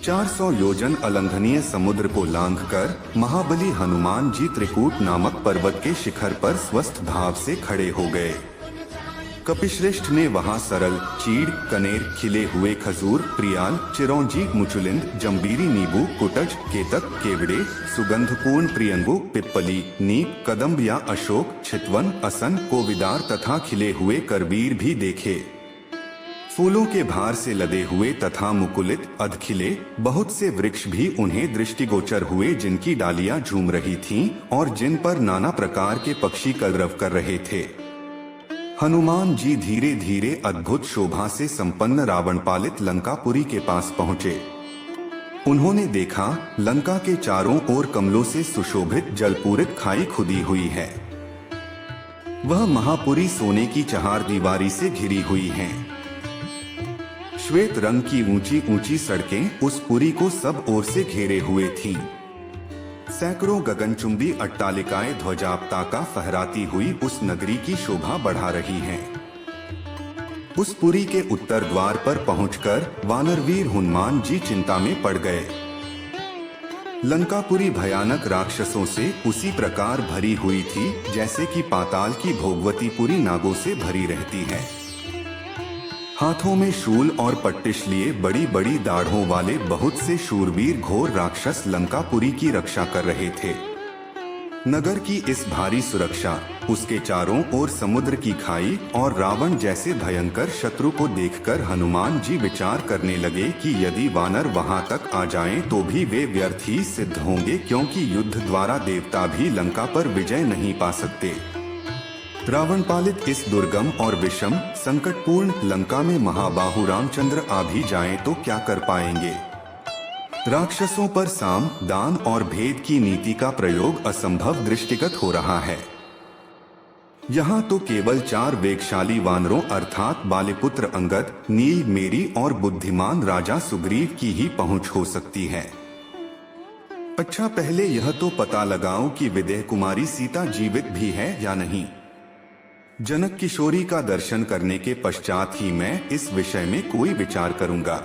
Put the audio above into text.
400 योजन अलंघनीय समुद्र को लांघकर महाबली हनुमान जी त्रिकूट नामक पर्वत के शिखर पर स्वस्थ भाव से खड़े हो गए। कपिश्रेष्ठ ने वहां सरल, चीड़, कनेर, खिले हुए खजूर, प्रियाल, चिरौंजी, मुचुलिंद, जंबीरी, नींबू, कुटज, केतक, केवड़े, सुगंधपूर्ण प्रियंगु, पिप्पली, नीप, कदम्ब या अशोक, छितवन, असन, कोविदार तथा खिले हुए करबीर भी देखे। फूलों के भार से लदे हुए तथा मुकुलित, अधखिले बहुत से वृक्ष भी उन्हें दृष्टिगोचर हुए, जिनकी डालियां झूम रही थीं और जिन पर नाना प्रकार के पक्षी कलरव कर रहे थे। हनुमान जी धीरे धीरे अद्भुत शोभा से संपन्न रावण पालित लंकापुरी के पास पहुँचे। उन्होंने देखा लंका के चारों ओर कमलों से सुशोभित जलपूरित खाई खुदी हुई है। वह महापुरी सोने की चहार दीवारी से घिरी हुई है। श्वेत रंग की ऊंची ऊंची सड़कें उस पुरी को सब ओर से घेरे हुए थीं। सैकड़ों गगनचुंबी अट्टालिकाएं ध्वजा पताका फहराती हुई उस नगरी की शोभा बढ़ा रही हैं। उस पुरी के उत्तर द्वार पर पहुंचकर वानरवीर हनुमान जी चिंता में पड़ गए। लंकापुरी भयानक राक्षसों से उसी प्रकार भरी हुई थी जैसे कि पाताल की भोगवतीपुरी नागों से भरी रहती है। हाथों में शूल और पट्टिश लिए बड़ी बड़ी दाढ़ों वाले बहुत से शूरवीर घोर राक्षस लंकापुरी की रक्षा कर रहे थे। नगर की इस भारी सुरक्षा, उसके चारों ओर समुद्र की खाई और रावण जैसे भयंकर शत्रु को देखकर हनुमान जी विचार करने लगे कि यदि वानर वहां तक आ जाएं तो भी वे व्यर्थ ही सिद्ध होंगे, क्योंकि युद्ध द्वारा देवता भी लंका पर विजय नहीं पा सकते। रावण पालित इस दुर्गम और विषम संकटपूर्ण लंका में महाबाहु रामचंद्र आ भी जाएं तो क्या कर पाएंगे। राक्षसों पर साम, दान और भेद की नीति का प्रयोग असंभव दृष्टिगत हो रहा है। यहाँ तो केवल 4 वेगशाली वानरों अर्थात बालीपुत्र अंगद, नील, मेरी और बुद्धिमान राजा सुग्रीव की ही पहुंच हो सकती है। अच्छा, पहले यह तो पता लगाओ कि विदेह कुमारी सीता जीवित भी है या नहीं। जनक किशोरी का दर्शन करने के पश्चात ही मैं इस विषय में कोई विचार करूंगा।